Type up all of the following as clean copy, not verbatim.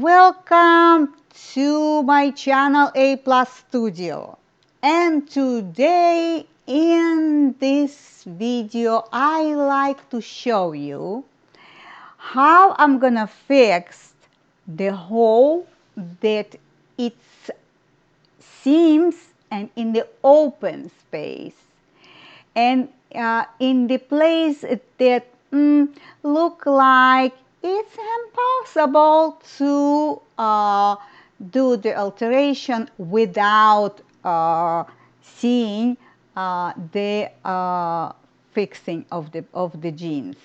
Welcome to my channel A Plus Studio, and today in this video I like to show you how I'm gonna fix the hole that it's seams and in the open space, and in the place that look like it's impossible to do the alteration without seeing the fixing of the jeans.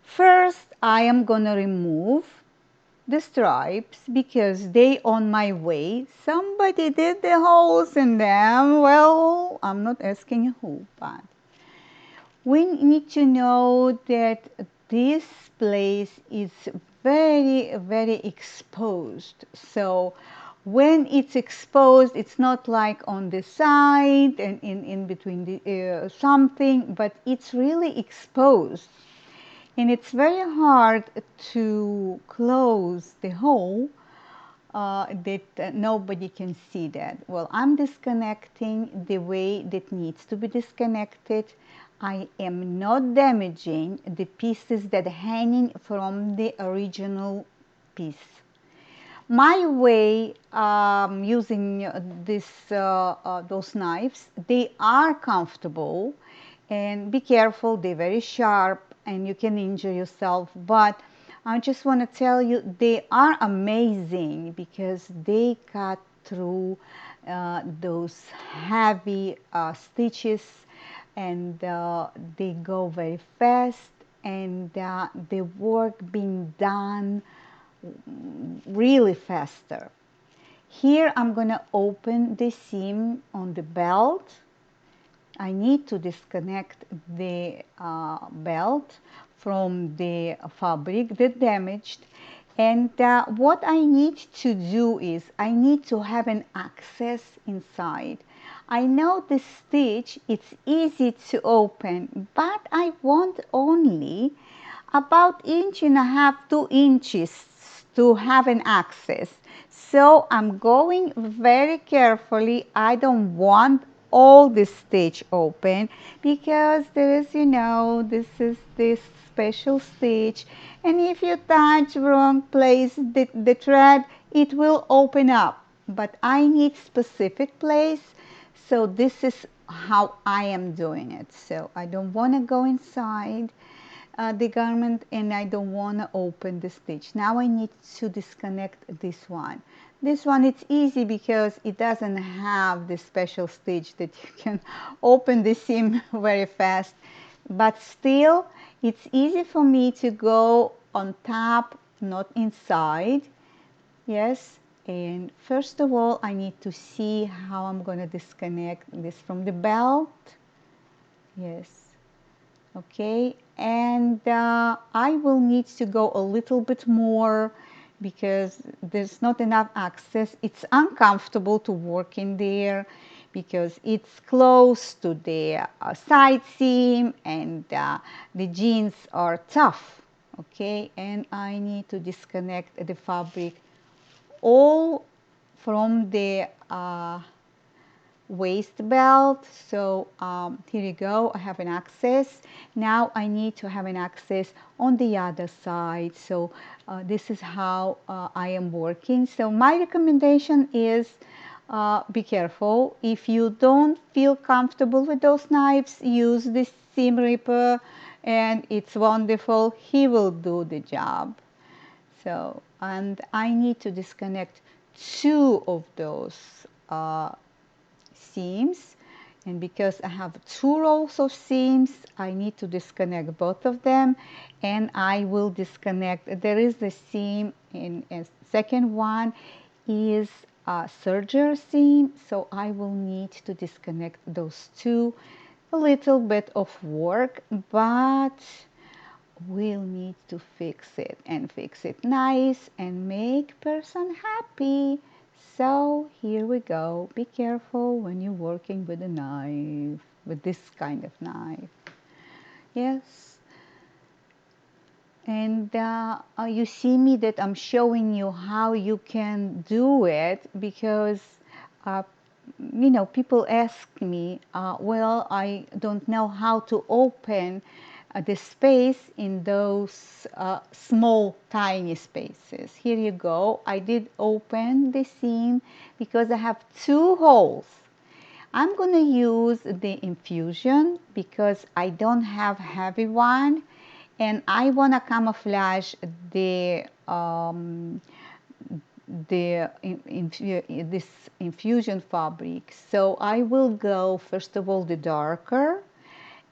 First, I am gonna remove the stripes because they on my way. Somebody did the holes in them. Well, I'm not asking who, but we need to know that this place is very exposed. So when it's exposed, it's not like on the side and in between the something, but it's really exposed. And it's very hard to close the hole that nobody can see that. Well, I'm disconnecting the way that needs to be disconnected. I am not damaging the pieces that are hanging from the original piece. My way using those knives, they are comfortable, and be careful, they're very sharp and you can injure yourself, but I just want to tell you they are amazing because they cut through those heavy stitches, and they go very fast, and the work being done really faster. Here I'm going to open the seam on the belt. I need to disconnect the belt from the fabric that damaged, and what I need to do is I need to have an access inside. I know the stitch, it's easy to open, but I want only about 1.5 to 2 inches to have an access. So I'm going very carefully. I don't want all the stitch open because there is, this is this special stitch, and if you touch wrong place the thread, it will open up, but I need specific place. So this is how I am doing it. So I don't want to go inside the garment, and I don't want to open the stitch. Now I need to disconnect this one. This one, it's easy because it doesn't have the special stitch that you can open the seam very fast, but still it's easy for me to go on top, not inside. Yes, and first of all I need to see how I'm going to disconnect this from the belt. Yes. Okay, and I will need to go a little bit more because there's not enough access. It's uncomfortable to work in there because it's close to the side seam, and the jeans are tough. Okay, and I need to disconnect the fabric all from the waist belt. So here you go, I have an access. Now I need to have an access on the other side. So this is how I am working. So my recommendation is be careful. If you don't feel comfortable with those knives, use this seam ripper, and it's wonderful. He will do the job. So, and I need to disconnect 2 of those seams, and because I have 2 rows of seams, I need to disconnect both of them, and I will disconnect. There is the seam in a second one is a serger seam, so I will need to disconnect those 2. A little bit of work, but we'll need to fix it, and fix it nice and make person happy. So here we go. Be careful when you're working with a knife, with this kind of knife. Yes. And you see me that I'm showing you how you can do it, because uh, people ask me, well, I don't know how to open the space in those small, tiny spaces. Here you go. I did open the seam because I have two holes. I'm going to use the infusion because I don't have heavy one, and I want to camouflage this infusion fabric. So I will go first of all the darker,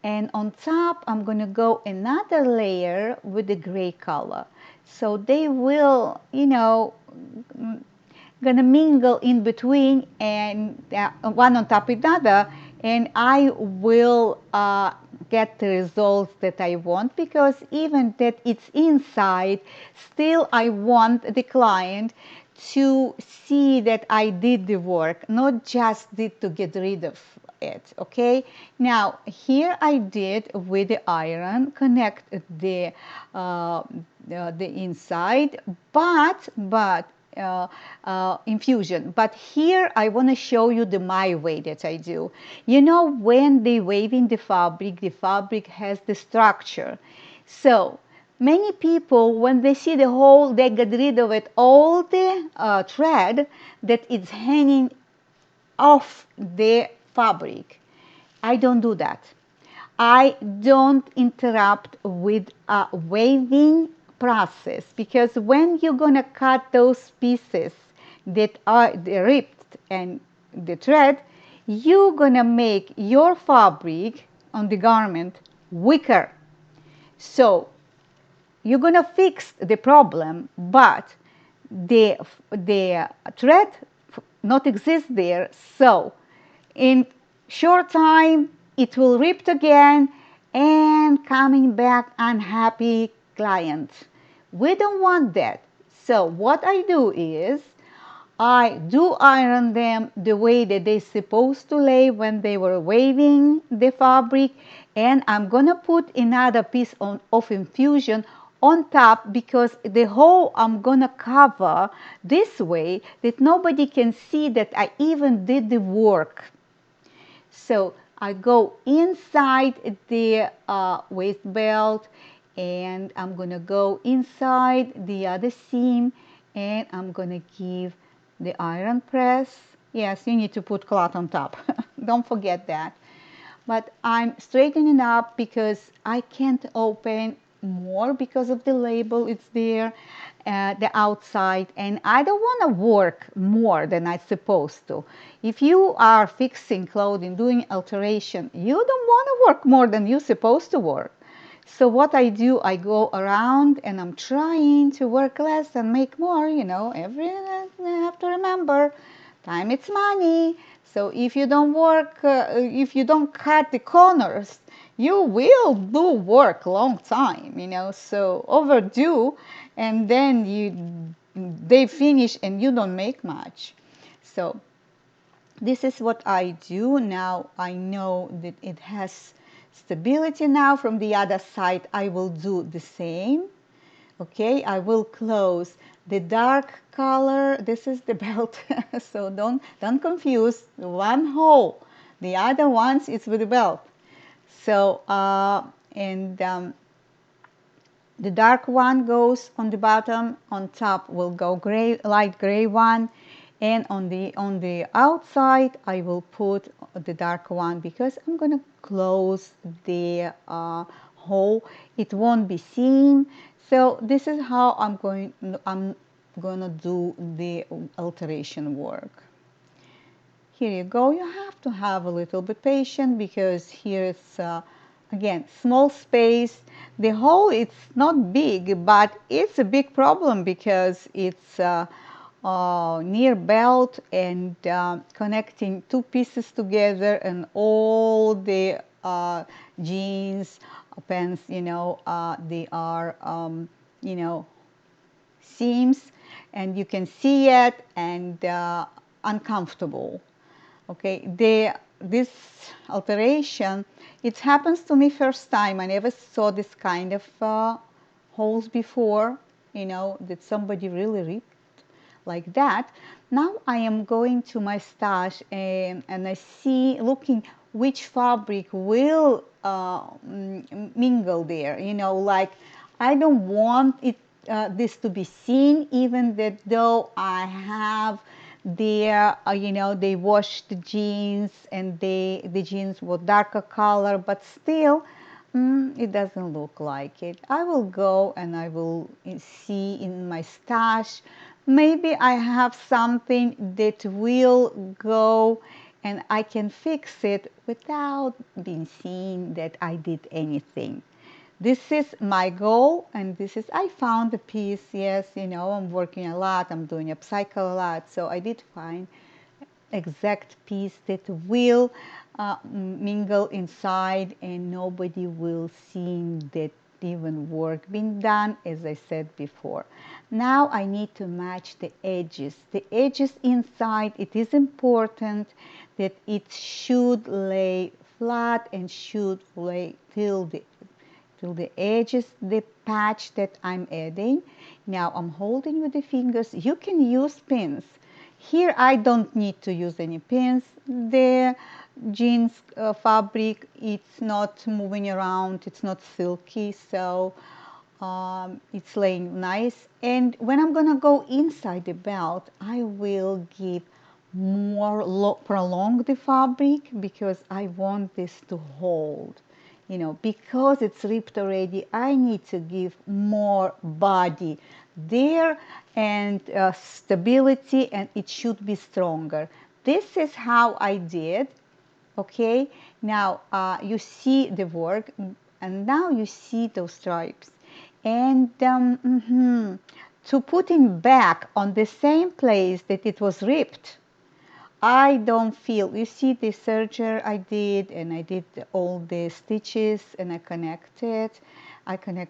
and on top I'm going to go another layer with the gray color. So they will, gonna mingle in between, and one on top of the other, and I will get the results that I want, because even that it's inside, still I want the client to see that I did the work, not just did to get rid of it. Okay, now here I did with the iron connect the inside, but infusion. But here I want to show you my way that I do. When they waving the fabric has the structure. So many people, when they see the hole, they get rid of it, all the thread that is hanging off the fabric. I don't do that. I don't interrupt with a waving process, because when you're gonna cut those pieces that are ripped and the thread, you're gonna make your fabric on the garment weaker. So you're gonna fix the problem, but the thread not exist there. So in short time it will rip again, and coming back unhappy client. We don't want that. So what I do is I do iron them the way that they're supposed to lay when they were waving the fabric, and I'm gonna put another piece of infusion on top, because the hole I'm gonna cover this way that nobody can see that I even did the work. So I go inside the waist belt, and I'm gonna go inside the other seam, and I'm gonna give the iron press. Yes, you need to put cloth on top. Don't forget that. But I'm straightening up because I can't open more because of the label. It's there, the outside, and I don't want to work more than I'm supposed to. If you are fixing clothing, doing alteration, you don't want to work more than you're supposed to work. So what I do, I go around and I'm trying to work less and make more. I have to remember, time it's money. So if you don't work, if you don't cut the corners, you will do work long time. So overdue, and then they finish and you don't make much. So this is what I do. Now I know that it has stability. Now from the other side I will do the same. Okay, I will close the dark color. This is the belt. So don't confuse one hole. The other ones is with the belt. So and the dark one goes on the bottom, on top will go gray, light gray one, and on the outside I will put the dark one, because I'm gonna close the hole. It won't be seen. So this is how I'm gonna do the alteration work. Here you go. You have to have a little bit patience, because here it's again small space. The hole, it's not big, but it's a big problem because it's near belt, and connecting two pieces together, and all the jeans, pants, they are seams, and you can see it, and uncomfortable. Okay, this alteration, it happens to me first time. I never saw this kind of holes before, that somebody really ripped like that. Now I am going to my stash, and I see, looking which fabric will mingle there. Like, I don't want this to be seen, even that though I have there, they washed the jeans, and the jeans were darker color, but still, it doesn't look like it. I will go and I will see in my stash. Maybe I have something that will go and I can fix it without being seen that I did anything. This is my goal, and I found the piece. Yes, I'm working a lot, I'm doing upcycle a lot, so I did find exact piece that will mingle inside, and nobody will see that even work been done, as I said before. Now I need to match the edges. The edges inside, it is important that it should lay flat and should lay till the edges, the patch that I'm adding. Now I'm holding with the fingers. You can use pins. Here I don't need to use any pins. The jeans fabric, it's not moving around, it's not silky, so it's laying nice. And when I'm gonna go inside the belt, I will give more prolong the fabric, because I want this to hold. Because it's ripped already, I need to give more body there, and stability, and it should be stronger. This is how I did. Okay, now you see the work, and now you see those stripes. And to put it back on the same place that it was ripped, I don't feel, you see the serger I did, and I did all the stitches, and I connect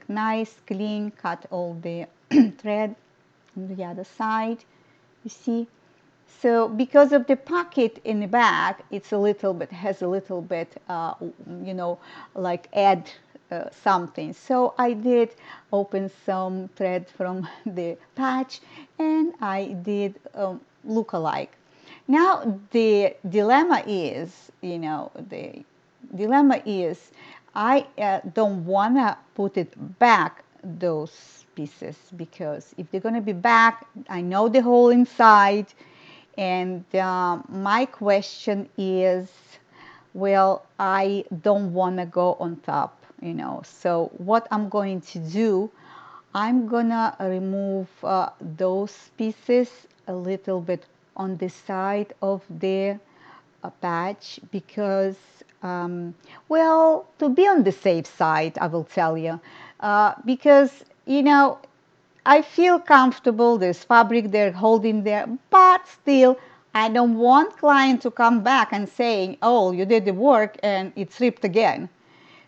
nice, clean, cut all the thread on the other side, you see. So because of the pocket in the back, it's has a little bit, like add something. So I did open some thread from the patch, and I did look alike. Now the dilemma is, I don't want to put it back, those pieces, because if they're going to be back, I know the hole inside, and my question is, well, I don't want to go on top, So what I'm going to do, I'm gonna remove those pieces a little bit on the side of the patch, because well, to be on the safe side, I will tell you, because I feel comfortable, there's fabric there holding there, but still I don't want client to come back and saying, oh, you did the work and it's ripped again.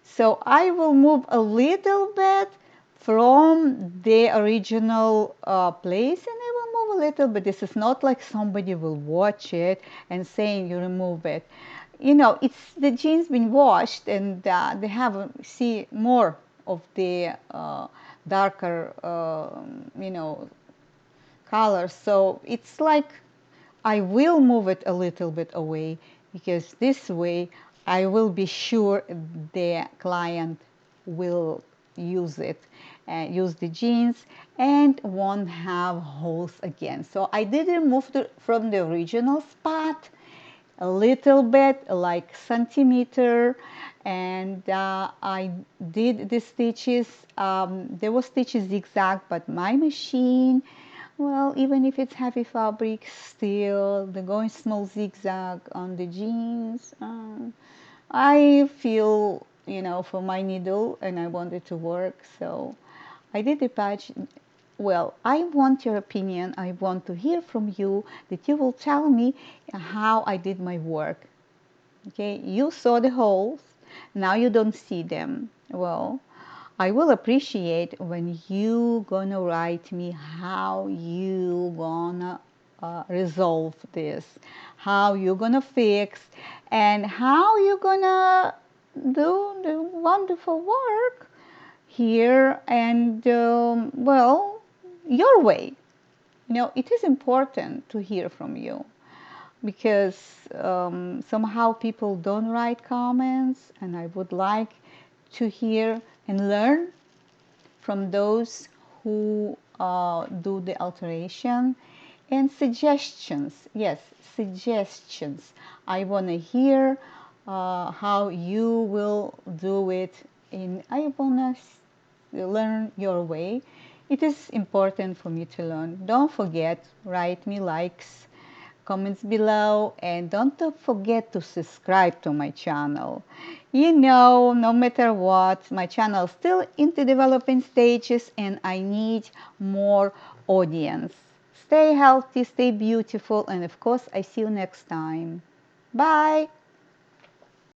So I will move a little bit from the original place, and I will move a little bit. This is not like somebody will watch it and saying you remove it. It's the jeans been washed, and they have, see, more of the darker, color. So it's like I will move it a little bit away, because this way I will be sure the client will use it, use the jeans, and won't have holes again. So I did remove from the original spot a little bit, like centimeter, and I did the stitches. There was stitches zigzag, but my machine, well, even if it's heavy fabric, still the going small zigzag on the jeans. I feel, for my needle, and I want it to work, so I did the patch. Well, I want your opinion. I want to hear from you, that you will tell me how I did my work. Okay, you saw the holes, now you don't see them. Well, I will appreciate when you gonna write me how you gonna resolve this, how you gonna fix, and how you gonna do the wonderful work here, and well, your way. It is important to hear from you, because somehow people don't write comments, and I would like to hear and learn from those who do the alteration. And suggestions, yes, suggestions. I want to hear how you will do it, and I want to learn your way. It is important for me to learn. Don't forget, write me likes, comments below, and don't forget to subscribe to my channel. No matter what, my channel is still in the developing stages, and I need more audience. Stay healthy, stay beautiful, and of course, I see you next time. Bye!